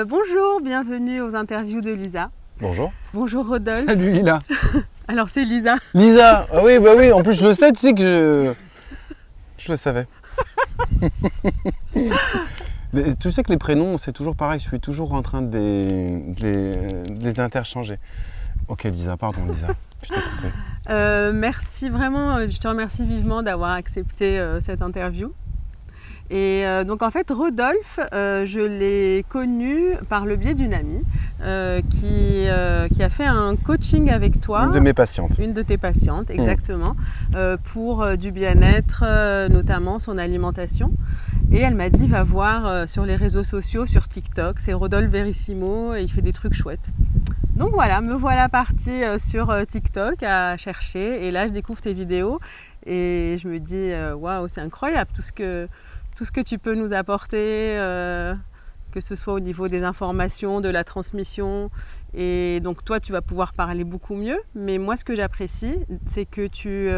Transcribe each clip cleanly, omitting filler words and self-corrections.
Bonjour, bienvenue aux interviews de Lisa. Bonjour. Bonjour Rodolphe. Salut Lila. Alors c'est Lisa. Lisa, ah oui, bah oui, en plus je le sais, tu sais que je le savais. Mais tu sais que les prénoms, c'est toujours pareil, je suis toujours en train de les interchanger. Ok Lisa, pardon Lisa, je t'ai compris. Merci vraiment, je te remercie vivement d'avoir accepté cette interview. Et donc en fait Rodolphe, je l'ai connu par le biais d'une amie qui a fait un coaching avec toi. Une de mes patientes. Une de tes patientes, exactement, pour du bien-être, notamment son alimentation. Et elle m'a dit, va voir sur les réseaux sociaux, sur TikTok, c'est Rodolphe Verissimo et il fait des trucs chouettes. Donc voilà, me voilà partie sur TikTok à chercher et là je découvre tes vidéos et je me dis, waouh, c'est incroyable tout ce que tu peux nous apporter, que ce soit au niveau des informations, de la transmission. Et donc toi, tu vas pouvoir parler beaucoup mieux. Mais moi, ce que j'apprécie, c'est que tu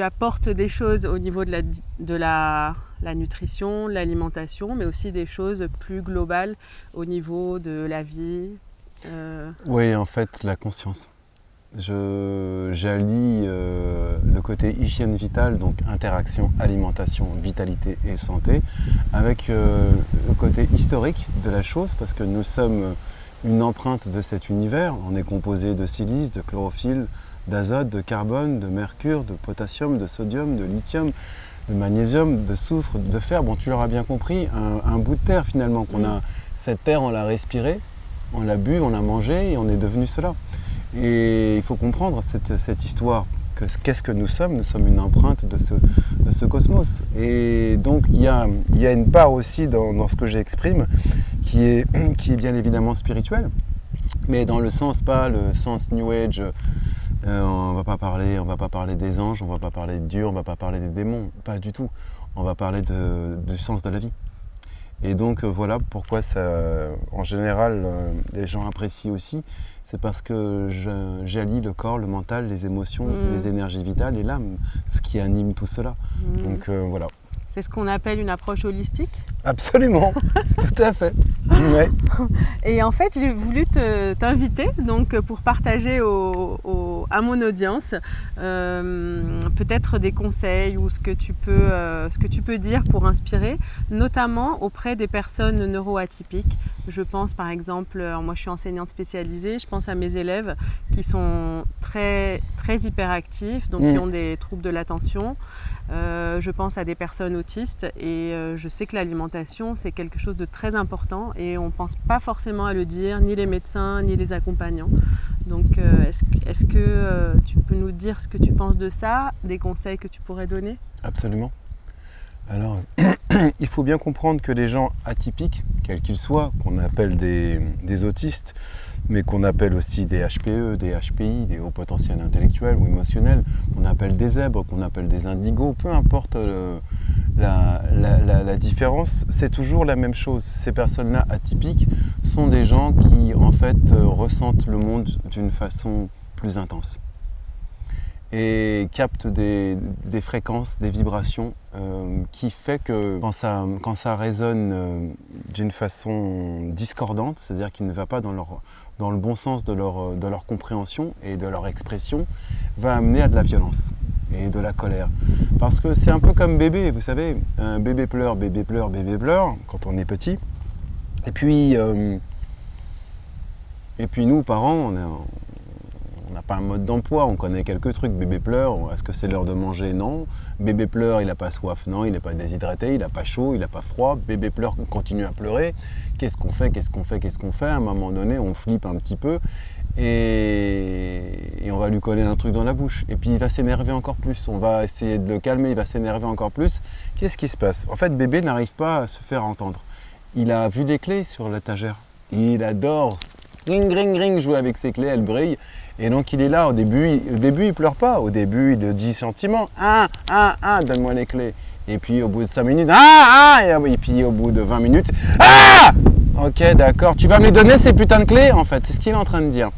apportes des choses au niveau de la nutrition, l'alimentation, mais aussi des choses plus globales au niveau de la vie. Oui, en fait, la conscience. J'allie le côté hygiène vitale, donc interaction, alimentation, vitalité et santé, avec le côté historique de la chose, parce que nous sommes une empreinte de cet univers. On est composé de silice, de chlorophylle, d'azote, de carbone, de mercure, de potassium, de sodium, de lithium, de magnésium, de soufre, de fer. Bon, tu l'auras bien compris, un bout de terre finalement. Cette terre, on l'a respirée, on l'a bu, on l'a mangé et on est devenu cela. Et il faut comprendre cette histoire, qu'est-ce que nous sommes une empreinte de ce cosmos. Et donc il y a une part aussi dans ce que j'exprime qui est bien évidemment spirituelle, mais dans le sens, pas le sens New Age, on va pas parler des anges, on va pas parler de Dieu, on va pas parler des démons, pas du tout. On va parler du sens de la vie. Et donc voilà pourquoi en général les gens apprécient aussi, c'est parce que j'allie le corps, le mental, les émotions, les énergies vitales et l'âme, ce qui anime tout cela. Donc voilà. C'est ce qu'on appelle une approche holistique ? Absolument, tout à fait. Ouais. Et en fait, j'ai voulu t'inviter donc, pour partager à mon audience peut-être des conseils ou ce que tu peux dire pour inspirer, notamment auprès des personnes neuroatypiques. Je pense par exemple, moi je suis enseignante spécialisée, je pense à mes élèves qui sont très, très hyperactifs, donc qui ont des troubles de l'attention. Je pense à des personnes autistes et je sais que l'alimentation c'est quelque chose de très important et on ne pense pas forcément à le dire, ni les médecins, ni les accompagnants. Donc est-ce que tu peux nous dire ce que tu penses de ça, des conseils que tu pourrais donner ? Absolument. Alors, il faut bien comprendre que les gens atypiques, quels qu'ils soient, qu'on appelle des autistes, mais qu'on appelle aussi des HPE, des HPI, des hauts potentiels intellectuels ou émotionnels, qu'on appelle des zèbres, qu'on appelle des indigos, peu importe la différence, c'est toujours la même chose. Ces personnes-là atypiques sont des gens qui en fait ressentent le monde d'une façon plus intense et captent des fréquences, des vibrations qui fait que quand ça résonne d'une façon discordante, c'est-à-dire qu'il ne va pas dans le bon sens de leur compréhension et de leur expression, va amener à de la violence et de la colère. Parce que c'est un peu comme bébé, vous savez, un bébé pleure quand on est petit. Et puis nous, parents, on n'a pas un mode d'emploi, on connaît quelques trucs. Bébé pleure, est-ce que c'est l'heure de manger ? Non. Bébé pleure, il n'a pas soif ? Non. Il n'est pas déshydraté, il n'a pas chaud, il n'a pas froid. Bébé pleure, continue à pleurer. Qu'est-ce qu'on fait ? À un moment donné, on flippe un petit peu et on va lui coller un truc dans la bouche. Et puis il va s'énerver encore plus. On va essayer de le calmer, il va s'énerver encore plus. Qu'est-ce qui se passe ? En fait, bébé n'arrive pas à se faire entendre. Il a vu les clés sur l'étagère. Il adore ring, ring, ring, jouer avec ses clés, elles brillent. Et donc il est là, au début il pleure pas, au début il dit sentiment, donne-moi les clés. Et puis au bout de 5 minutes, et puis au bout de 20 minutes, ok d'accord, tu vas me les donner ces putains de clés en fait, c'est ce qu'il est en train de dire.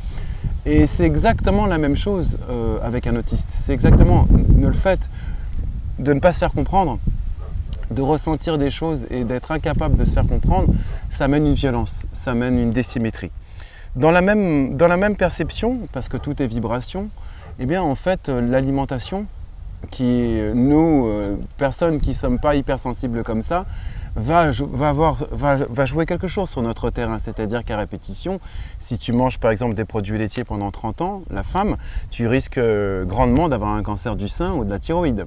Et c'est exactement la même chose avec un autiste, c'est exactement le fait de ne pas se faire comprendre, de ressentir des choses et d'être incapable de se faire comprendre, ça amène une violence, ça amène une désymétrie. Dans la même perception, parce que tout est vibration, eh bien en fait l'alimentation, nous, personnes qui ne sommes pas hypersensibles comme ça, va jouer quelque chose sur notre terrain. C'est-à-dire qu'à répétition, si tu manges par exemple des produits laitiers pendant 30 ans, la femme, tu risques grandement d'avoir un cancer du sein ou de la thyroïde.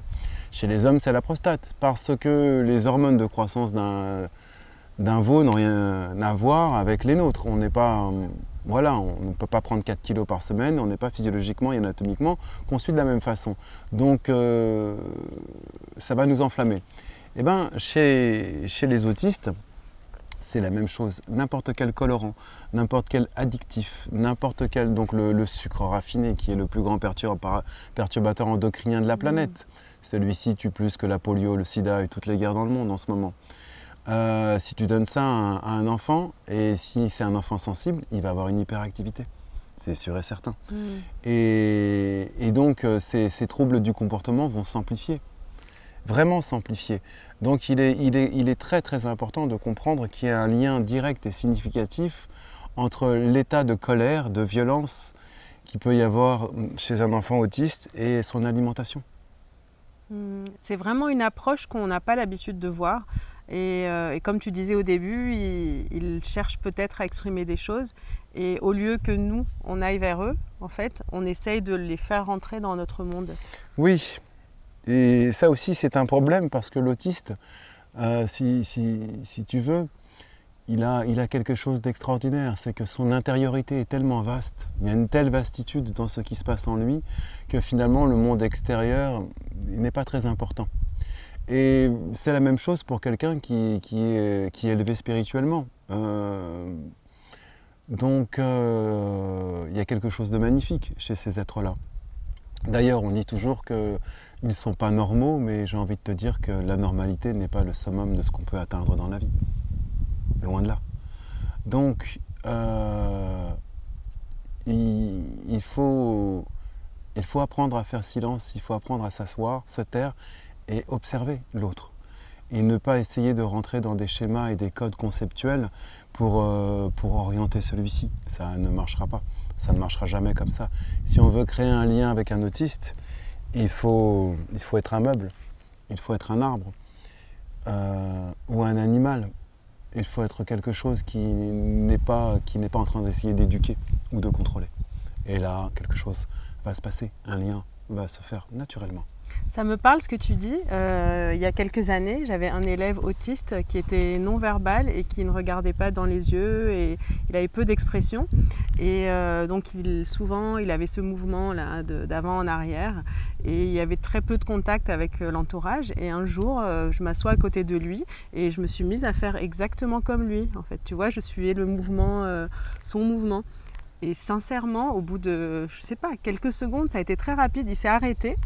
Chez les hommes, c'est la prostate, parce que les hormones de croissance d'un veau n'ont rien à voir avec les nôtres. On n'est pas, voilà, on ne peut pas prendre 4 kilos par semaine, on n'est pas physiologiquement et anatomiquement conçu de la même façon. Donc ça va nous enflammer. Et bien chez les autistes, c'est la même chose. N'importe quel colorant, n'importe quel addictif, n'importe quel, donc le sucre raffiné qui est le plus grand perturbateur endocrinien de la planète. Celui-ci tue plus que la polio, le sida et toutes les guerres dans le monde en ce moment. Si tu donnes ça à un enfant, et si c'est un enfant sensible, il va avoir une hyperactivité. C'est sûr et certain. Et donc, ces troubles du comportement vont s'amplifier. Vraiment s'amplifier. Donc, il est très très important de comprendre qu'il y a un lien direct et significatif entre l'état de colère, de violence qu'il peut y avoir chez un enfant autiste et son alimentation. C'est vraiment une approche qu'on n'a pas l'habitude de voir. Et comme tu disais au début, ils cherchent peut-être à exprimer des choses. Et au lieu que nous, on aille vers eux, en fait, on essaye de les faire rentrer dans notre monde. Oui, et ça aussi c'est un problème parce que l'autiste, si tu veux, il a quelque chose d'extraordinaire, c'est que son intériorité est tellement vaste, il y a une telle vastitude dans ce qui se passe en lui, que finalement le monde extérieur n'est pas très important. Et c'est la même chose pour quelqu'un qui est élevé spirituellement. Donc il y a quelque chose de magnifique chez ces êtres-là. D'ailleurs, on dit toujours qu'ils ne sont pas normaux, mais j'ai envie de te dire que la normalité n'est pas le summum de ce qu'on peut atteindre dans la vie. Loin de là. Donc, il faut apprendre à faire silence, il faut apprendre à s'asseoir, se taire et observer l'autre. Et ne pas essayer de rentrer dans des schémas et des codes conceptuels pour orienter celui-ci. Ça ne marchera pas. Ça ne marchera jamais comme ça. Si on veut créer un lien avec un autiste, il faut être un meuble, il faut être un arbre ou un animal. Il faut être quelque chose qui n'est pas en train d'essayer d'éduquer ou de contrôler. Et là, quelque chose va se passer, un lien va se faire naturellement. Ça me parle ce que tu dis. Il y a quelques années, j'avais un élève autiste qui était non-verbal et qui ne regardait pas dans les yeux et il avait peu d'expression. Et donc souvent, il avait ce mouvement-là d'avant en arrière et il y avait très peu de contact avec l'entourage. Et un jour, je m'assois à côté de lui et je me suis mise à faire exactement comme lui. En fait, tu vois, je suivais le mouvement, son mouvement. Et sincèrement, au bout de, je sais pas, quelques secondes, ça a été très rapide. Il s'est arrêté.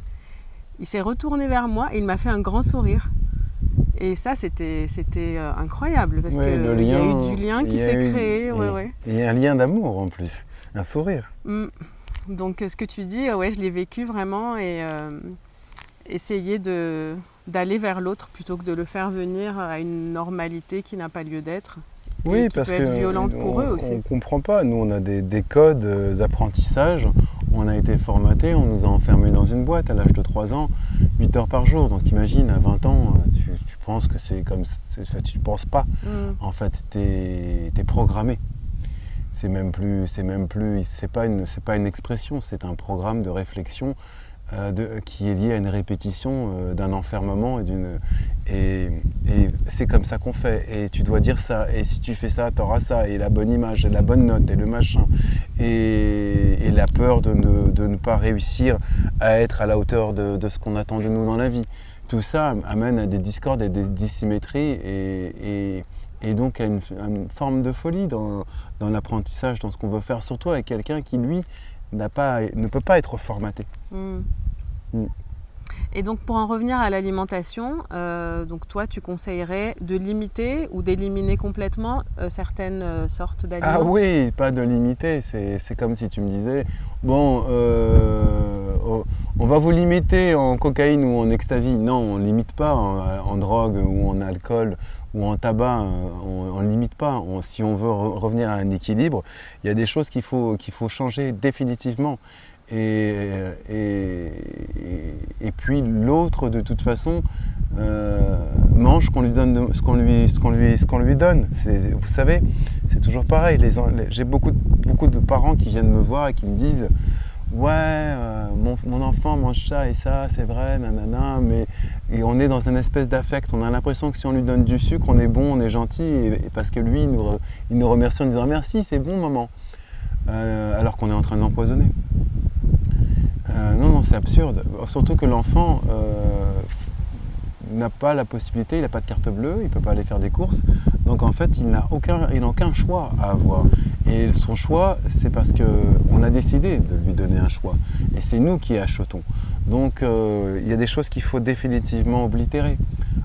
Il s'est retourné vers moi et il m'a fait un grand sourire. Et ça, c'était incroyable parce qu'il y a eu du lien qui s'est créé. Et un lien d'amour en plus, un sourire. Donc ce que tu dis, je l'ai vécu vraiment et essayer d'aller vers l'autre plutôt que de le faire venir à une normalité qui n'a pas lieu d'être. Oui, parce que être violente pour eux aussi. On ne comprend pas. Nous, on a des codes d'apprentissage. On a été formatés, on nous a enfermés dans une boîte à l'âge de 3 ans, 8 heures par jour. Donc t'imagines, à 20 ans, tu penses que c'est comme ça. Tu ne penses pas. En fait, tu es programmé. C'est pas une expression, c'est un programme de réflexion qui est lié à une répétition d'un enfermement et c'est comme ça qu'on fait. Et tu dois dire ça, et si tu fais ça, tu auras ça, et la bonne image, et la bonne note, et le machin, et la peur de ne pas réussir à être à la hauteur de ce qu'on attend de nous dans la vie. Tout ça amène à des discordes et des dissymétries et donc à une forme de folie dans l'apprentissage, dans ce qu'on veut faire, surtout avec quelqu'un qui, lui, ne peut pas être formaté. Et donc pour en revenir à l'alimentation, donc toi tu conseillerais de limiter ou d'éliminer complètement certaines sortes d'aliments? Ah oui, pas de limiter, c'est comme si tu me disais, bon, on va vous limiter en cocaïne ou en ecstasy. Non, on ne limite pas en drogue ou en alcool ou en tabac, on ne limite pas. Si on veut revenir à un équilibre, il y a des choses qu'il faut changer définitivement. Et puis l'autre, de toute façon, mange ce qu'on lui donne. Vous savez, c'est toujours pareil. J'ai beaucoup de parents qui viennent me voir et qui me disent ouais, mon enfant mange ça et ça, c'est vrai, nanana, et on est dans une espèce d'affect. On a l'impression que si on lui donne du sucre, on est bon, on est gentil, et parce que lui, il nous remercie en disant merci, c'est bon, maman, alors qu'on est en train de l'empoisonner. Non, c'est absurde. Surtout que l'enfant n'a pas la possibilité, il n'a pas de carte bleue, il ne peut pas aller faire des courses. Donc en fait, il n'a aucun choix à avoir. Et son choix, c'est parce qu'on a décidé de lui donner un choix. Et c'est nous qui achetons. Donc il y a des choses qu'il faut définitivement oblitérer.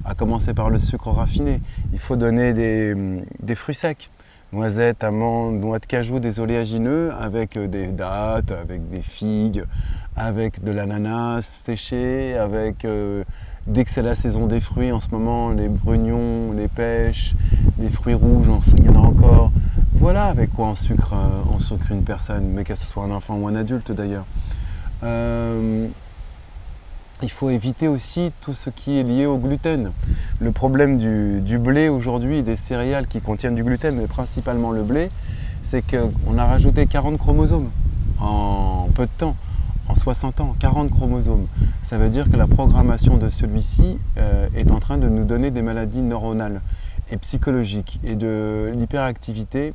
À commencer par le sucre raffiné. Il faut donner des fruits secs. Noisettes, amandes, noix de cajou, des oléagineux avec des dattes, avec des figues, avec de l'ananas séché, avec dès que c'est la saison des fruits en ce moment, les brugnons, les pêches, les fruits rouges, il y en a encore. Voilà avec quoi on sucre une personne, mais que ce soit un enfant ou un adulte d'ailleurs. Il faut éviter aussi tout ce qui est lié au gluten. Le problème du blé aujourd'hui, des céréales qui contiennent du gluten, mais principalement le blé, c'est qu'on a rajouté 40 chromosomes en peu de temps, en 60 ans, 40 chromosomes. Ça veut dire que la programmation de celui-ci est en train de nous donner des maladies neuronales et psychologiques, et de l'hyperactivité,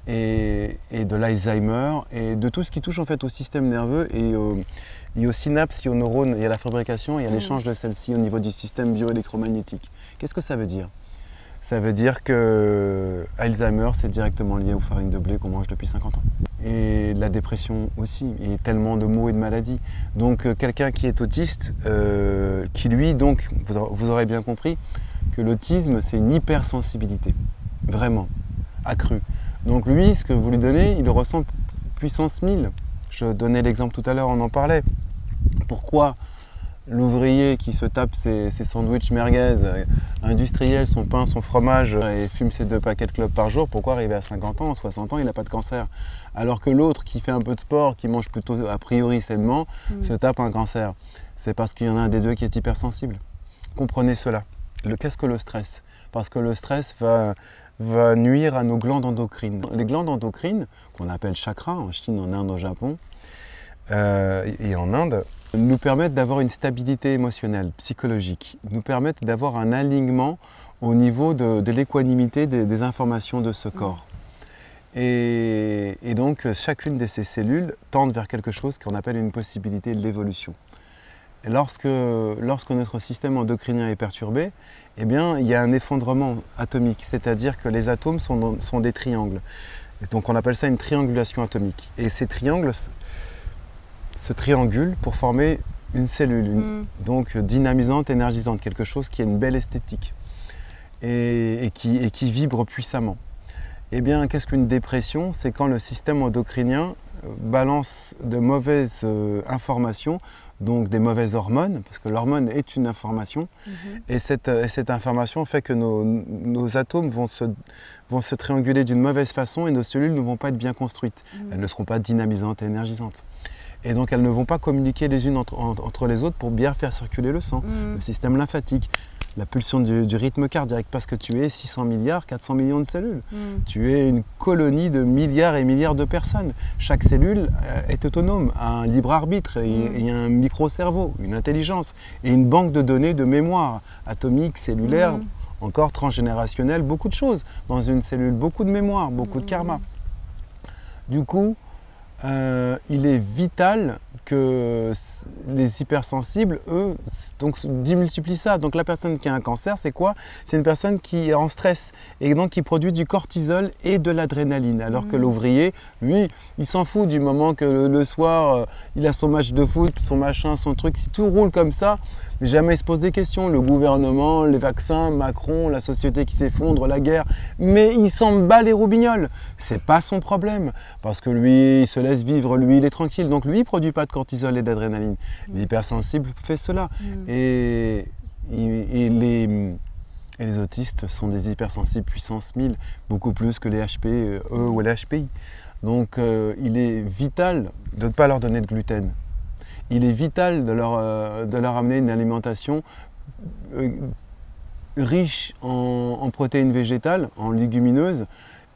et de l'Alzheimer, et de tout ce qui touche en fait au système nerveux et aux synapses, et aux neurones, et à la fabrication et à l'échange de celles-ci au niveau du système bioélectromagnétique. Qu'est-ce que ça veut dire? Ça veut dire que Alzheimer, c'est directement lié aux farines de blé qu'on mange depuis 50 ans. Et la dépression aussi, et tellement de maux et de maladies. Donc quelqu'un qui est autiste, qui lui, donc, vous aurez bien compris que l'autisme, c'est une hypersensibilité, vraiment, accrue. Donc lui, ce que vous lui donnez, il le ressent puissance 1000. Je donnais l'exemple tout à l'heure, on en parlait. Pourquoi l'ouvrier qui se tape ses sandwichs merguez, industriel, son pain, son fromage, et fume ses 2 paquets de clopes par jour, pourquoi arriver à 50 ans, 60 ans, il n'a pas de cancer? Alors que l'autre qui fait un peu de sport, qui mange plutôt a priori sainement, se tape un cancer. C'est parce qu'il y en a un des deux qui est hypersensible. Comprenez cela. Qu'est-ce que le stress? Parce que le stress va nuire à nos glandes endocrines. Les glandes endocrines, qu'on appelle chakras en Chine, en Inde, au Japon et en Inde, nous permettent d'avoir une stabilité émotionnelle, psychologique, nous permettent d'avoir un alignement au niveau de l'équanimité des informations de ce corps. Et donc chacune de ces cellules tend vers quelque chose qu'on appelle une possibilité de l'évolution. Et lorsque notre système endocrinien est perturbé, eh bien, il y a un effondrement atomique, c'est-à-dire que les atomes sont des triangles. Et donc on appelle ça une triangulation atomique. Et ces triangles se triangulent pour former une cellule, donc dynamisante, énergisante, quelque chose qui a une belle esthétique et qui vibre puissamment. Eh bien, qu'est-ce qu'une dépression? C'est quand le système endocrinien balance de mauvaises informations, donc des mauvaises hormones, parce que l'hormone est une information, et cette information fait que nos atomes vont se trianguler d'une mauvaise façon et nos cellules ne vont pas être bien construites. Elles ne seront pas dynamisantes et énergisantes. Et donc elles ne vont pas communiquer les unes entre les autres pour bien faire circuler le sang, le système lymphatique, la pulsion du rythme cardiaque, parce que tu es 600 milliards, 400 millions de cellules. Tu es une colonie de milliards et milliards de personnes. Chaque cellule est autonome, a un libre arbitre, et un micro-cerveau, une intelligence, et une banque de données de mémoire atomique, cellulaire, encore transgénérationnelle, beaucoup de choses dans une cellule, beaucoup de mémoire, beaucoup de karma. Du coup, il est vital que les hypersensibles, eux, donc démultiplient ça. Donc la personne qui a un cancer, c'est quoi? C'est une personne qui est en stress et donc qui produit du cortisol et de l'adrénaline. Alors que l'ouvrier, lui, il s'en fout du moment que le soir, il a son match de foot, son machin, son truc. Si tout roule comme ça, jamais il se pose des questions. Le gouvernement, les vaccins, Macron, la société qui s'effondre, la guerre. Mais il s'en bat les roubignoles. C'est pas son problème. Parce que lui, il se laisse vivre, lui il est tranquille, donc lui il ne produit pas de cortisol et d'adrénaline. L'hypersensible fait cela. Et les autistes sont des hypersensibles puissance 1000, beaucoup plus que les HPE ou les HPI. Donc il est vital de ne pas leur donner de gluten. Il est vital de leur amener une alimentation riche en protéines végétales, en légumineuses,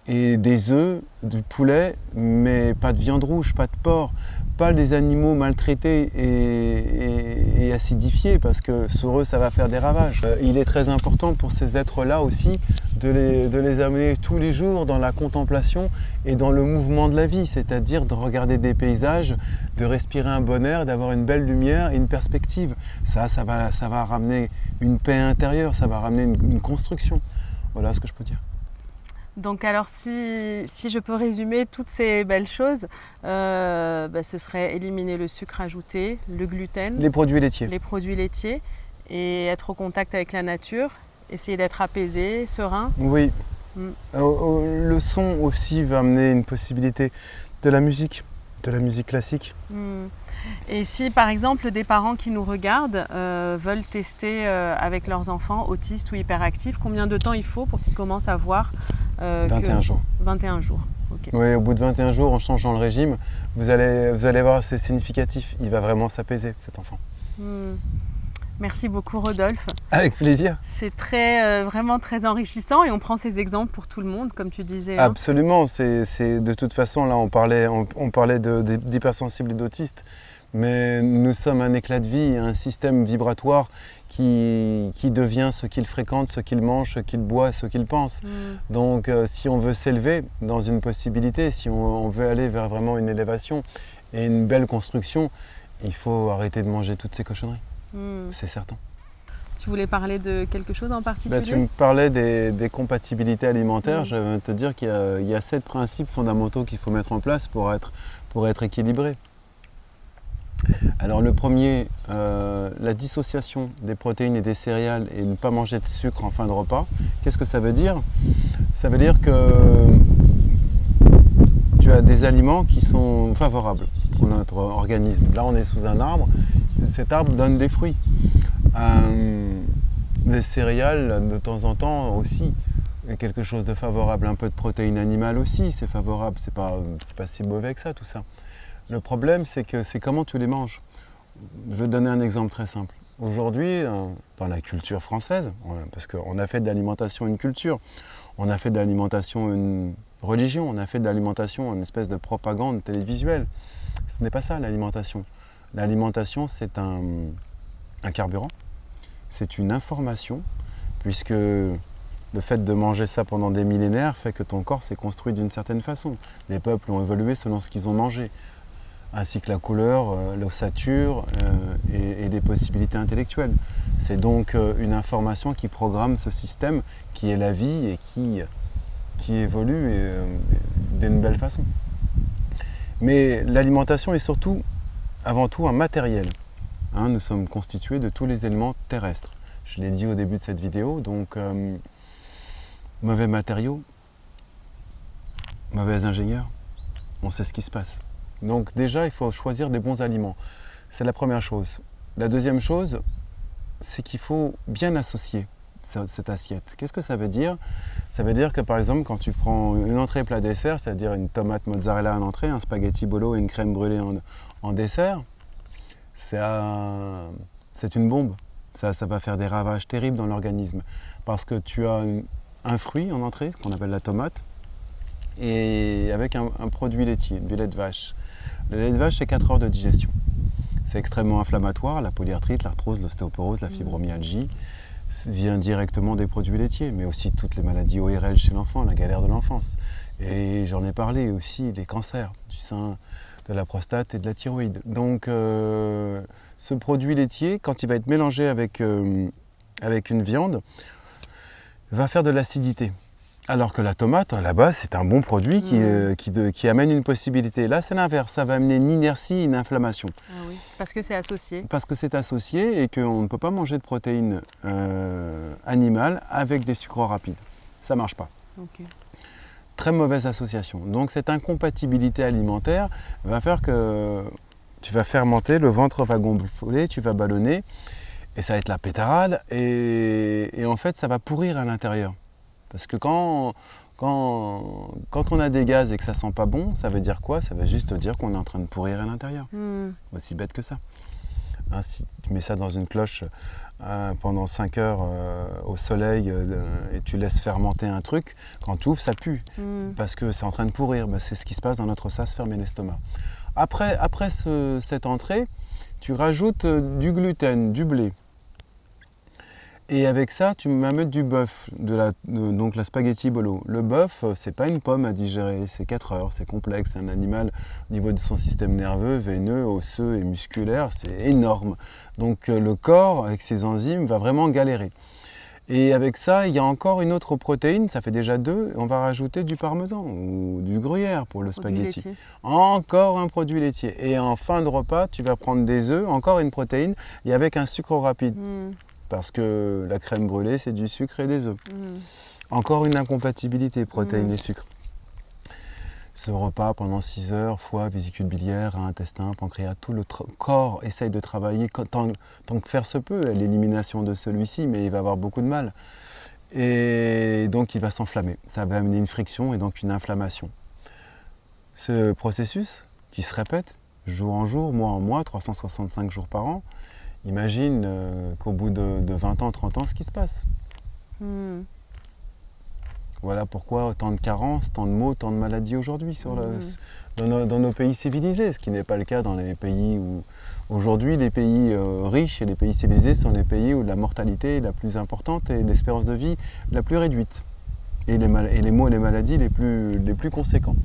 et des œufs, du poulet, mais pas de viande rouge, pas de porc, pas des animaux maltraités et acidifiés, parce que sur eux ça va faire des ravages. Il est très important pour ces êtres-là aussi de les amener tous les jours dans la contemplation et dans le mouvement de la vie, c'est-à-dire de regarder des paysages, de respirer un bon air, d'avoir une belle lumière et une perspective. Ça va ramener une paix intérieure, ça va ramener une construction. Voilà ce que je peux dire. Donc alors si je peux résumer toutes ces belles choses, ce serait éliminer le sucre ajouté, le gluten, les produits laitiers et être au contact avec la nature, essayer d'être apaisé, serein. Oui. Le son aussi va amener une possibilité de la musique classique. Et si par exemple des parents qui nous regardent veulent tester avec leurs enfants autistes ou hyperactifs, combien de temps il faut pour qu'ils commencent à voir 21 jours. 21 jours. Okay. Oui, au bout de 21 jours, en changeant le régime, vous allez voir, c'est significatif. Il va vraiment s'apaiser, cet enfant. Merci beaucoup, Rodolphe. Avec plaisir. C'est vraiment très enrichissant et on prend ces exemples pour tout le monde, comme tu disais. Absolument. C'est de toute façon, là, on parlait d'hypersensibles et d'autistes, mais nous sommes un éclat de vie, un système vibratoire qui devient ce qu'il fréquente, ce qu'il mange, ce qu'il boit, ce qu'il pense. Donc si on veut s'élever dans une possibilité, si on veut aller vers vraiment une élévation et une belle construction, il faut arrêter de manger toutes ces cochonneries. C'est certain. Tu voulais parler de quelque chose en particulier ? Tu me parlais des compatibilités alimentaires. Je vais te dire qu'il y a 7 principes fondamentaux qu'il faut mettre en place pour être équilibré. Alors le premier, la dissociation des protéines et des céréales et ne pas manger de sucre en fin de repas. Qu'est-ce que ça veut dire ? Ça veut dire que tu as des aliments qui sont favorables pour notre organisme. Là on est sous un arbre, cet arbre donne des fruits. Des céréales de temps en temps aussi, quelque chose de favorable, un peu de protéines animales aussi, c'est favorable, c'est pas si mauvais que ça tout ça. Le problème c'est comment tu les manges. Je vais te donner un exemple très simple. Aujourd'hui, dans la culture française, parce qu'on a fait de l'alimentation une culture, on a fait de l'alimentation une religion, on a fait de l'alimentation une espèce de propagande télévisuelle. Ce n'est pas ça l'alimentation. L'alimentation c'est un carburant, c'est une information, puisque le fait de manger ça pendant des millénaires fait que ton corps s'est construit d'une certaine façon. Les peuples ont évolué selon ce qu'ils ont mangé, ainsi que la couleur, l'ossature et les possibilités intellectuelles. C'est donc une information qui programme ce système qui est la vie et qui évolue d'une belle façon. Mais l'alimentation est surtout, avant tout, un matériel. Nous sommes constitués de tous les éléments terrestres. Je l'ai dit au début de cette vidéo, donc mauvais matériaux, mauvais ingénieurs, on sait ce qui se passe. Donc déjà, il faut choisir des bons aliments. C'est la première chose. La deuxième chose, c'est qu'il faut bien associer cette assiette. Qu'est-ce que ça veut dire ? Ça veut dire que par exemple, quand tu prends une entrée plat dessert, c'est-à-dire une tomate mozzarella en entrée, un spaghetti bolo et une crème brûlée en dessert, c'est une bombe. Ça va faire des ravages terribles dans l'organisme. Parce que tu as un fruit en entrée, qu'on appelle la tomate, et avec un produit laitier, du lait de vache. Le lait de vache, c'est 4 heures de digestion. C'est extrêmement inflammatoire, la polyarthrite, l'arthrose, l'ostéoporose, la fibromyalgie vient directement des produits laitiers, mais aussi toutes les maladies ORL chez l'enfant, la galère de l'enfance. Et j'en ai parlé aussi, les cancers du sein, de la prostate et de la thyroïde. Donc ce produit laitier, quand il va être mélangé avec une viande, va faire de l'acidité. Alors que la tomate, à la base, c'est un bon produit qui amène une possibilité. Là, c'est l'inverse, ça va amener une inertie, une inflammation. Ah oui, parce que c'est associé. Parce que c'est associé et qu'on ne peut pas manger de protéines animales avec des sucres rapides. Ça ne marche pas. Okay. très mauvaise association. Donc cette incompatibilité alimentaire va faire que tu vas fermenter, le ventre va gonfler, tu vas ballonner, et ça va être la pétarade, et en fait ça va pourrir à l'intérieur. Parce que quand on a des gaz et que ça sent pas bon, ça veut dire quoi? Ça veut juste dire qu'on est en train de pourrir à l'intérieur. Aussi bête que ça. Hein, si tu mets ça dans une cloche pendant 5 heures au soleil et tu laisses fermenter un truc, quand tu ouvres, ça pue. Parce que c'est en train de pourrir. Ben, c'est ce qui se passe dans notre sas fermé l'estomac. Après cette entrée, tu rajoutes du gluten, du blé. Et avec ça, tu vas mettre du bœuf, donc la spaghetti bolo. Le bœuf, c'est pas une pomme à digérer, c'est 4 heures, c'est complexe. C'est un animal au niveau de son système nerveux, veineux, osseux et musculaire, c'est énorme. Donc le corps, avec ses enzymes, va vraiment galérer. Et avec ça, il y a encore une autre protéine, ça fait déjà 2, on va rajouter du parmesan ou du gruyère pour le spaghetti. Encore un produit laitier. Et en fin de repas, tu vas prendre des œufs, encore une protéine, et avec un sucre rapide. Parce que la crème brûlée, c'est du sucre et des œufs. Encore une incompatibilité, protéines et sucre. Ce repas pendant 6 heures, foie, vésicule biliaire, intestin, pancréas, tout le corps essaye de travailler tant que faire se peut à l'élimination de celui-ci, mais il va avoir beaucoup de mal. Et donc il va s'enflammer. Ça va amener une friction et donc une inflammation. Ce processus qui se répète jour en jour, mois en mois, 365 jours par an, imagine qu'au bout de 20 ans, 30 ans, ce qui se passe. Voilà pourquoi tant de carences, tant de maux, tant de maladies aujourd'hui dans nos pays civilisés, ce qui n'est pas le cas dans les pays où... Aujourd'hui, les pays riches et les pays civilisés sont les pays où la mortalité est la plus importante et l'espérance de vie la plus réduite. Et les maux et les maladies les plus conséquents.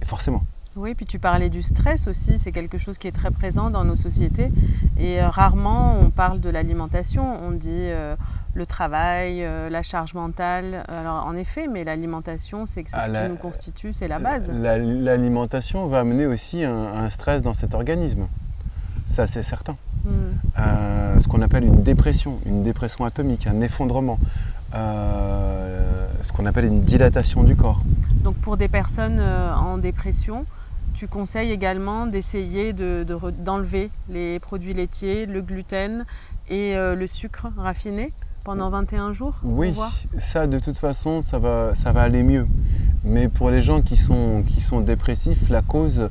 Et forcément. Oui, puis tu parlais du stress aussi, c'est quelque chose qui est très présent dans nos sociétés et rarement on parle de l'alimentation, on dit le travail, la charge mentale. Alors en effet, mais l'alimentation, c'est ce qui nous constitue, c'est la base. L'alimentation va amener aussi un stress dans cet organisme, ça c'est certain. Ce qu'on appelle une dépression atomique, un effondrement, ce qu'on appelle une dilatation du corps. Donc pour des personnes en dépression, tu conseilles également d'essayer d'enlever les produits laitiers, le gluten et le sucre raffiné pendant 21 jours? Oui, ça de toute façon, ça va aller mieux. Mais pour les gens qui sont dépressifs, la cause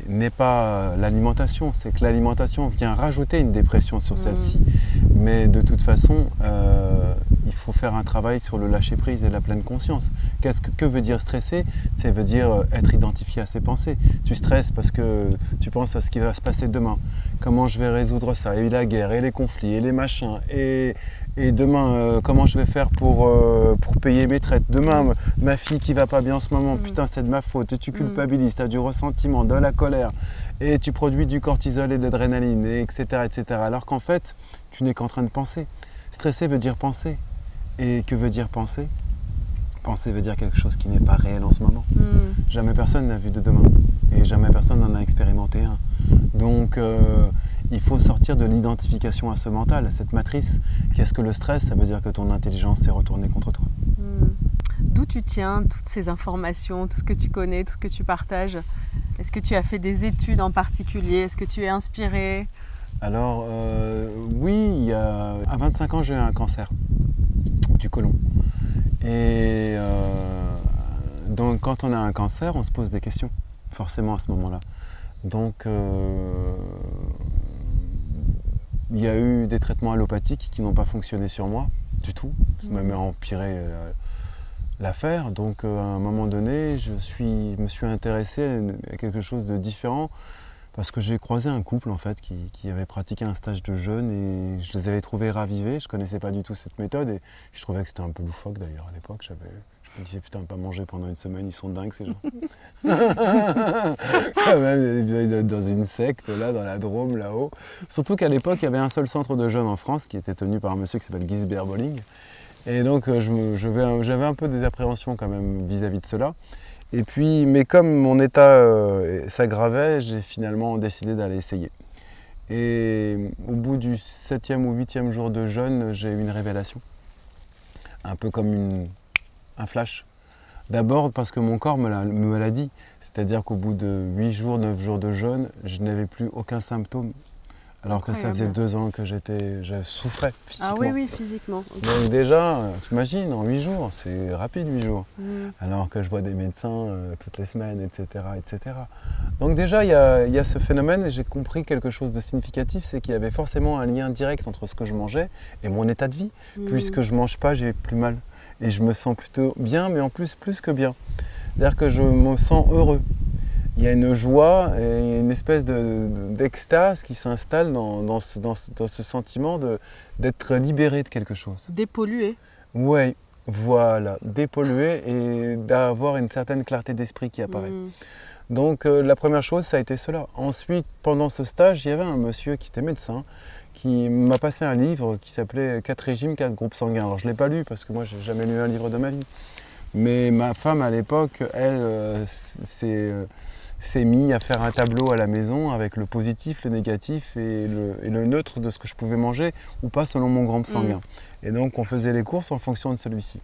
n'est pas l'alimentation. C'est que l'alimentation vient rajouter une dépression sur celle-ci. Mais de toute façon, il faut faire un travail sur le lâcher-prise et la pleine conscience. Que veut dire stresser? Ça veut dire être identifié à ses pensées. Tu stresses parce que tu penses à ce qui va se passer demain. Comment je vais résoudre ça? Et la guerre, et les conflits, et les machins. Et demain, comment je vais faire pour payer mes traites? Demain, ma fille qui va pas bien en ce moment, putain, c'est de ma faute. Et tu culpabilises, tu as du ressentiment, de la colère. Et tu produis du cortisol et de l'adrénaline, etc., etc. Alors qu'en fait, tu n'es qu'en train de penser. Stresser veut dire penser. Et que veut dire penser? Penser veut dire quelque chose qui n'est pas réel en ce moment. Jamais personne n'a vu de demain. Et jamais personne n'en a expérimenté un. Donc, il faut sortir de l'identification à ce mental, à cette matrice. Qu'est-ce que le stress? Ça veut dire que ton intelligence s'est retournée contre toi. D'où tu tiens toutes ces informations, tout ce que tu connais, tout ce que tu partages? Est-ce que tu as fait des études en particulier? Est-ce que tu es inspiré? Alors, oui, à 25 ans, j'ai eu un cancer du côlon. Et donc, quand on a un cancer, on se pose des questions, forcément à ce moment-là. Donc, il y a eu des traitements allopathiques qui n'ont pas fonctionné sur moi du tout. Ça m'a même empiré l'affaire. Donc, à un moment donné, je me suis intéressé à quelque chose de différent. Parce que j'ai croisé un couple en fait qui avait pratiqué un stage de jeûne et je les avais trouvés ravivés. Je connaissais pas du tout cette méthode et je trouvais que c'était un peu loufoque d'ailleurs à l'époque. Je me disais putain, pas manger pendant une semaine, ils sont dingues ces gens. Quand même, dans une secte là, dans la Drôme là-haut. Surtout qu'à l'époque, il y avait un seul centre de jeûne en France qui était tenu par un monsieur qui s'appelle Gisbert Bolling. Et donc j'avais un peu des appréhensions quand même vis-à-vis de cela. Et puis, mais comme mon état s'aggravait, j'ai finalement décidé d'aller essayer. Et au bout du 7e ou 8e jour de jeûne, j'ai eu une révélation. Un peu comme un flash. D'abord parce que mon corps me l'a dit. C'est-à-dire qu'au bout de 8 jours, 9 jours de jeûne, je n'avais plus aucun symptôme. Alors que ça faisait 2 ans que je souffrais physiquement. Ah oui, oui, physiquement. Okay. Donc déjà, t'imagines, en 8 jours, c'est rapide 8 jours. Alors que je vois des médecins toutes les semaines, etc., etc. Donc déjà, il y a ce phénomène et j'ai compris quelque chose de significatif, c'est qu'il y avait forcément un lien direct entre ce que je mangeais et mon état de vie. Puisque je ne mange pas, j'ai plus mal. Et je me sens plutôt bien, mais en plus que bien. C'est-à-dire que je me sens heureux. Il y a une joie et une espèce d'extase qui s'installe dans ce sentiment d'être libéré de quelque chose. Dépollué. Oui, voilà, dépollué et d'avoir une certaine clarté d'esprit qui apparaît. Donc la première chose, ça a été cela. Ensuite, pendant ce stage, il y avait un monsieur qui était médecin, qui m'a passé un livre qui s'appelait 4 régimes, 4 groupes sanguins. Alors je ne l'ai pas lu parce que moi, je n'ai jamais lu un livre de ma vie. Mais ma femme, à l'époque, elle, s'est mis à faire un tableau à la maison avec le positif, le négatif et le neutre de ce que je pouvais manger ou pas selon mon groupe sanguin. Et donc on faisait les courses en fonction de celui-ci.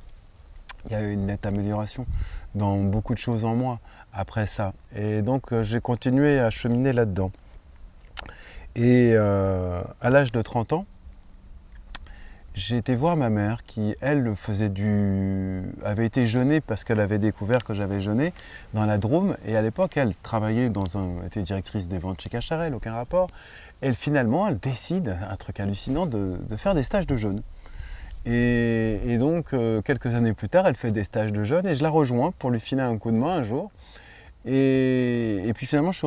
Il y a eu une nette amélioration dans beaucoup de choses en moi après ça. Et donc j'ai continué à cheminer là-dedans. Et à l'âge de 30 ans, j'ai été voir ma mère qui, elle, avait été jeûnée parce qu'elle avait découvert que j'avais jeûné dans la Drôme. Et à l'époque, elle travaillait était directrice des ventes chez Cacharel, aucun rapport. Et finalement, elle décide, un truc hallucinant, de faire des stages de jeûne. Et donc, quelques années plus tard, elle fait des stages de jeûne et je la rejoins pour lui filer un coup de main un jour. Et puis finalement, je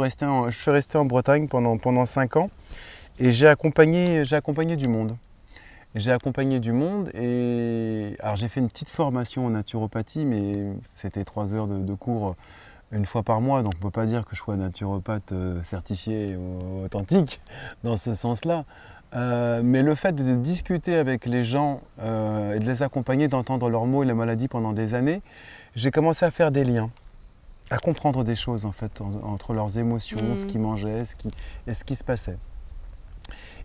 suis resté en Bretagne pendant 5 ans et j'ai accompagné du monde. J'ai accompagné du monde et alors j'ai fait une petite formation en naturopathie, mais c'était 3 heures de cours une fois par mois, donc on ne peut pas dire que je sois naturopathe certifié ou authentique dans ce sens-là. Mais le fait de discuter avec les gens et de les accompagner, d'entendre leurs mots et les maladies pendant des années, j'ai commencé à faire des liens, à comprendre des choses en fait entre leurs émotions, ce qu'ils mangeaient et ce qui se passait.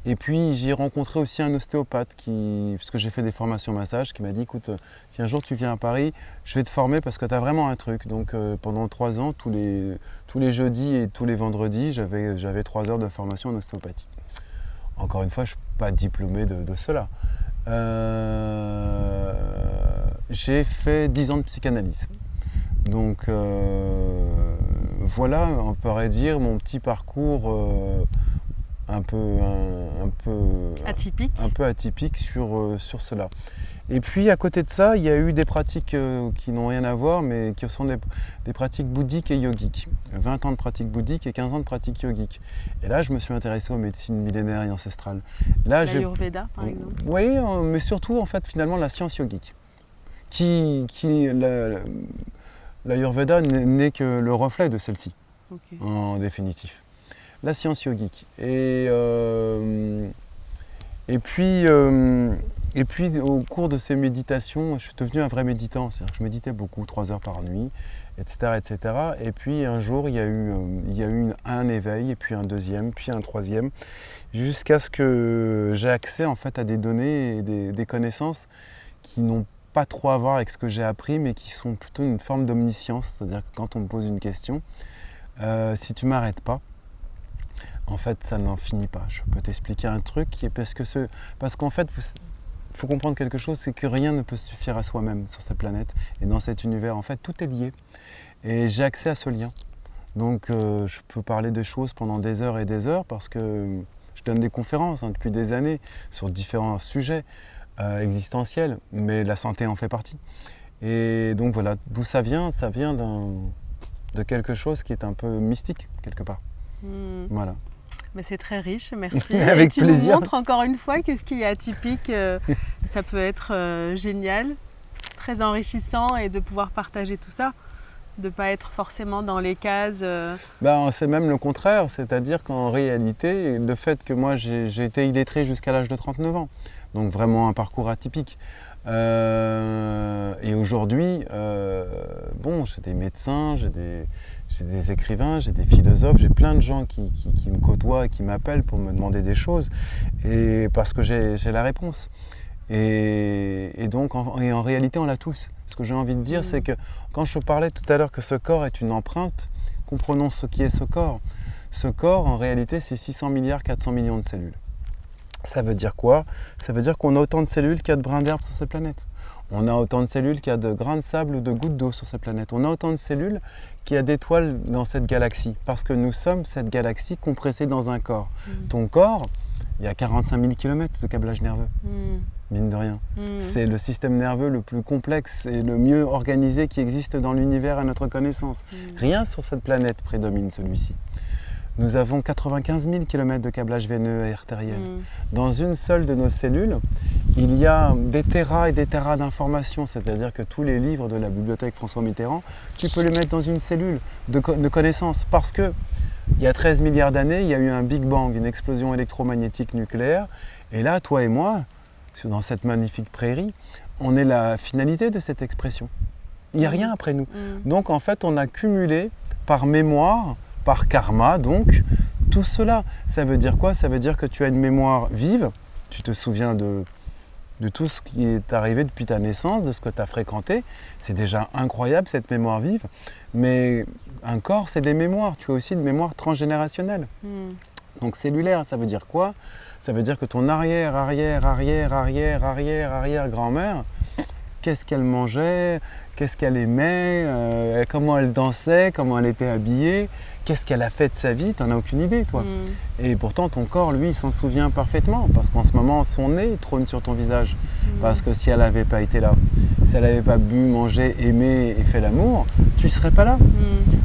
Et puis j'ai rencontré aussi un ostéopathe puisque j'ai fait des formations massage, qui m'a dit écoute, si un jour tu viens à Paris, je vais te former parce que tu as vraiment un truc. Donc pendant 3 ans, tous les jeudis et tous les vendredis, j'avais 3 heures de formation en ostéopathie. Encore une fois, je ne suis pas diplômé de cela. J'ai fait 10 ans de psychanalyse. Donc voilà, on pourrait dire mon petit parcours un peu atypique sur cela. Et puis à côté de ça, il y a eu des pratiques qui n'ont rien à voir, mais qui sont des pratiques bouddhiques et yogiques. 20 ans de pratiques bouddhiques et 15 ans de pratiques yogiques. Et là, je me suis intéressé aux médecines millénaires et ancestrales. L'Ayurveda, par exemple. Oui, mais surtout, en fait, finalement, la science yogique. L'Ayurveda n'est que le reflet de celle-ci, en définitif. La science yogique. Et puis au cours de ces méditations, je suis devenu un vrai méditant. C'est-à-dire que je méditais beaucoup, 3 heures par nuit, etc., etc. Et puis un jour, il y a eu un éveil, et puis un deuxième, puis un troisième, jusqu'à ce que j'ai accès en fait à des données et des connaissances qui n'ont pas trop à voir avec ce que j'ai appris, mais qui sont plutôt une forme d'omniscience. C'est-à-dire que quand on me pose une question, si tu ne m'arrêtes pas, en fait, ça n'en finit pas. Je peux t'expliquer un truc parce qu'en fait, il faut comprendre quelque chose, c'est que rien ne peut suffire à soi-même sur cette planète et dans cet univers. En fait, tout est lié. Et j'ai accès à ce lien. Donc, je peux parler de choses pendant des heures et des heures parce que je donne des conférences depuis des années sur différents sujets existentiels, mais la santé en fait partie. Et donc voilà, d'où ça vient de quelque chose qui est un peu mystique quelque part. Voilà. Mais c'est très riche, merci. Avec tu plaisir. nous montres encore une fois que ce qui est atypique, ça peut être génial, très enrichissant et de pouvoir partager tout ça, de ne pas être forcément dans les cases. C'est même le contraire, c'est-à-dire qu'en réalité, le fait que moi j'ai été illettré jusqu'à l'âge de 39 ans, donc vraiment un parcours atypique. Et aujourd'hui, j'ai des médecins, j'ai des écrivains, j'ai des philosophes, j'ai plein de gens qui me côtoient et qui m'appellent pour me demander des choses, et parce que j'ai la réponse. Et donc, en réalité, on l'a tous. Ce que j'ai envie de dire, c'est que quand je parlais tout à l'heure que ce corps est une empreinte, comprenons ce qui est ce corps. Ce corps, en réalité, c'est 600 milliards 400 millions de cellules. Ça veut dire quoi? Ça veut dire qu'on a autant de cellules qu'il y a de brins d'herbe sur cette planète. On a autant de cellules qu'il y a de grains de sable ou de gouttes d'eau sur cette planète. On a autant de cellules qu'il y a d'étoiles dans cette galaxie. Parce que nous sommes cette galaxie compressée dans un corps. Ton corps, il y a 45 000 km de câblage nerveux. Mine de rien. C'est le système nerveux le plus complexe et le mieux organisé qui existe dans l'univers à notre connaissance. Rien sur cette planète prédomine celui-ci. Nous avons 95 000 km de câblage veineux et artériel. Dans une seule de nos cellules, il y a des terras et des terras d'informations, c'est-à-dire que tous les livres de la bibliothèque François Mitterrand, tu peux les mettre dans une cellule de connaissances. Parce que il y a 13 milliards d'années, il y a eu un Big Bang, une explosion électromagnétique nucléaire. Et là, toi et moi, dans cette magnifique prairie, on est la finalité de cette expression. Il n'y a rien après nous. Donc en fait, on a cumulé par mémoire, par karma, donc, tout cela. Ça veut dire quoi? Ça veut dire que tu as une mémoire vive, tu te souviens de tout ce qui est arrivé depuis ta naissance, de ce que tu as fréquenté. C'est déjà incroyable cette mémoire vive, mais un corps, c'est des mémoires. Tu as aussi une mémoire transgénérationnelle. Donc cellulaire, ça veut dire quoi? Ça veut dire que ton arrière-grand-mère, qu'est-ce qu'elle mangeait, qu'est-ce qu'elle aimait, comment elle dansait, comment elle était habillée, qu'est-ce qu'elle a fait de sa vie, tu n'en as aucune idée, toi. Et pourtant, ton corps, lui, il s'en souvient parfaitement, parce qu'en ce moment, son nez trône sur ton visage. Parce que si elle n'avait pas été là, si elle n'avait pas bu, mangé, aimé et fait l'amour, tu ne serais pas là.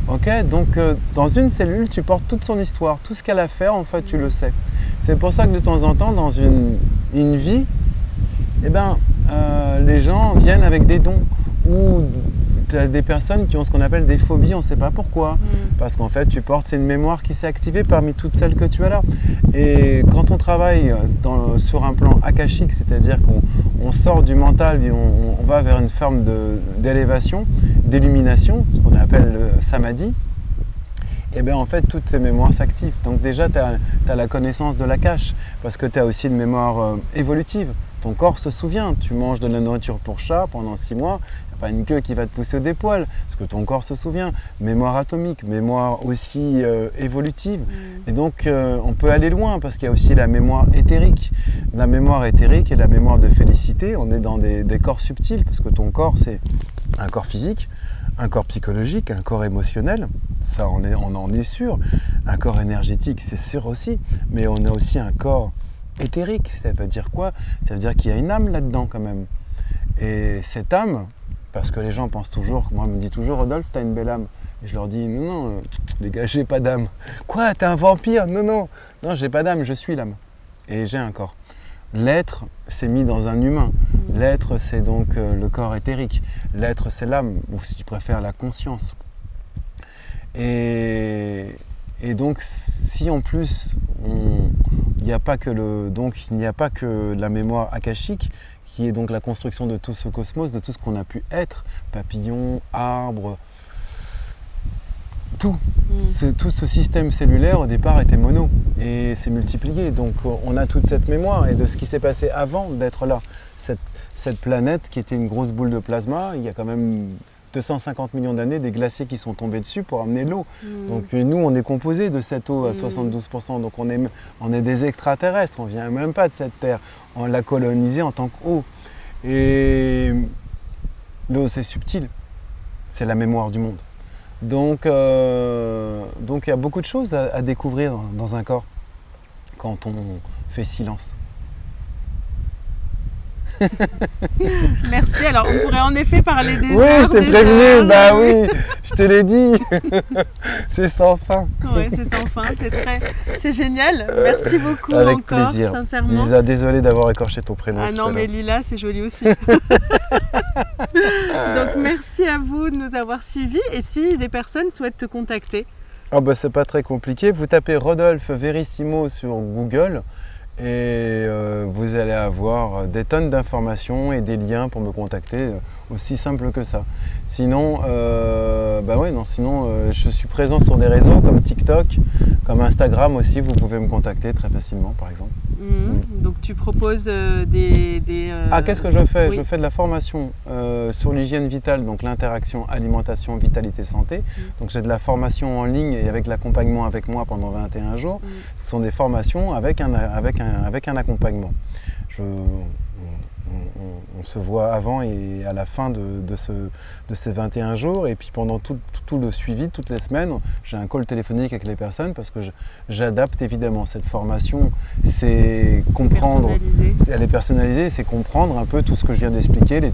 Ok, donc dans une cellule, tu portes toute son histoire, tout ce qu'elle a fait, en fait, tu le sais. C'est pour ça que de temps en temps, dans une vie, eh ben, les gens viennent avec des dons. Ou tu as des personnes qui ont ce qu'on appelle des phobies, on ne sait pas pourquoi. Parce qu'en fait, tu portes, c'est une mémoire qui s'est activée parmi toutes celles que tu as là. Et quand on travaille sur un plan akashique, c'est-à-dire qu'on sort du mental et on va vers une forme d'élévation, d'illumination, ce qu'on appelle le samadhi, et bien en fait toutes ces mémoires s'activent. Donc déjà tu as la connaissance de l'akash, parce que tu as aussi une mémoire évolutive. Ton corps se souvient, tu manges de la nourriture pour chat pendant 6 mois, il n'y a pas une queue qui va te pousser des poils, parce que ton corps se souvient. Mémoire atomique, mémoire aussi évolutive. Et donc on peut aller loin, parce qu'il y a aussi la mémoire éthérique. La mémoire éthérique et la mémoire de félicité, on est dans des corps subtils, parce que ton corps c'est un corps physique, un corps psychologique, un corps émotionnel, ça on en est sûr, un corps énergétique c'est sûr aussi, mais on a aussi un corps éthérique. Ça veut dire quoi? Ça veut dire qu'il y a une âme là-dedans quand même. Et cette âme, parce que les gens pensent toujours, moi on me dit toujours, Rodolphe, t'as une belle âme. Et je leur dis, non, les gars, j'ai pas d'âme. Quoi, t'es un vampire? Non, j'ai pas d'âme, je suis l'âme. Et j'ai un corps. L'être, c'est mis dans un humain. L'être, c'est donc le corps éthérique. L'être, c'est l'âme, ou si tu préfères, la conscience. Et donc, si en plus, il n'y a pas que la mémoire akashique, qui est donc la construction de tout ce cosmos, de tout ce qu'on a pu être, papillons, arbres, tout ce système cellulaire au départ était mono et s'est multiplié. Donc on a toute cette mémoire et de ce qui s'est passé avant d'être là. Cette planète qui était une grosse boule de plasma, il y a quand même 250 millions d'années, des glaciers qui sont tombés dessus pour amener l'eau. Donc nous, on est composé de cette eau à 72%. Donc on est des extraterrestres, on ne vient même pas de cette terre. On l'a colonisée en tant qu'eau. Et l'eau, c'est subtil. C'est la mémoire du monde. Donc il y a beaucoup de choses à découvrir dans un corps quand on fait silence. Merci, alors on pourrait en effet parler des Oui, heures, je t'ai prévenu, bah oui, je te l'ai dit. C'est sans fin. Oui, c'est sans fin, c'est génial. Merci beaucoup avec encore, plaisir. Sincèrement. Lisa, désolé d'avoir écorché ton prénom. Ah non, mais Lila, c'est joli aussi. Donc merci à vous de nous avoir suivis. Et si des personnes souhaitent te contacter? C'est pas très compliqué. Vous tapez Rodolphe Verissimo sur Google et vous allez avoir des tonnes d'informations et des liens pour me contacter, aussi simple que ça. Sinon, je suis présent sur des réseaux comme TikTok, comme Instagram aussi, vous pouvez me contacter très facilement par exemple. Donc tu proposes Qu'est-ce que je fais? Oui. Je fais de la formation sur l'hygiène vitale, donc l'interaction alimentation, vitalité, santé. Donc j'ai de la formation en ligne et avec l'accompagnement avec moi pendant 21 jours. Ce sont des formations avec un accompagnement. On se voit avant et à la fin de ces 21 jours, et puis pendant tout le suivi, toutes les semaines, j'ai un call téléphonique avec les personnes parce que j'adapte évidemment. Cette formation, c'est comprendre, elle est personnalisée, c'est comprendre un peu tout ce que je viens d'expliquer,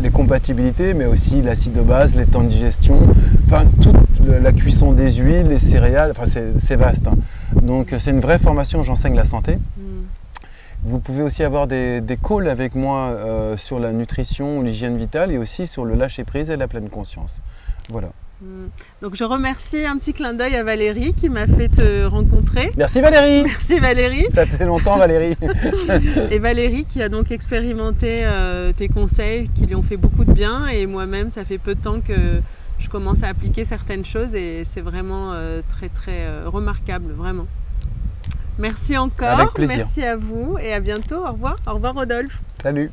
les compatibilités, mais aussi l'acide de base, les temps de digestion, enfin toute la cuisson des huiles, les céréales, enfin c'est vaste. Hein. Donc c'est une vraie formation, j'enseigne la santé. Vous pouvez aussi avoir des calls avec moi sur la nutrition, l'hygiène vitale et aussi sur le lâcher prise et la pleine conscience. Voilà. Donc je remercie, un petit clin d'œil à Valérie qui m'a fait te rencontrer. Merci Valérie. Merci Valérie. Ça fait longtemps Valérie. Et Valérie qui a donc expérimenté tes conseils qui lui ont fait beaucoup de bien, et moi-même ça fait peu de temps que je commence à appliquer certaines choses et c'est vraiment très remarquable, vraiment. Merci encore, avec plaisir. Merci à vous et à bientôt. Au revoir Rodolphe. Salut.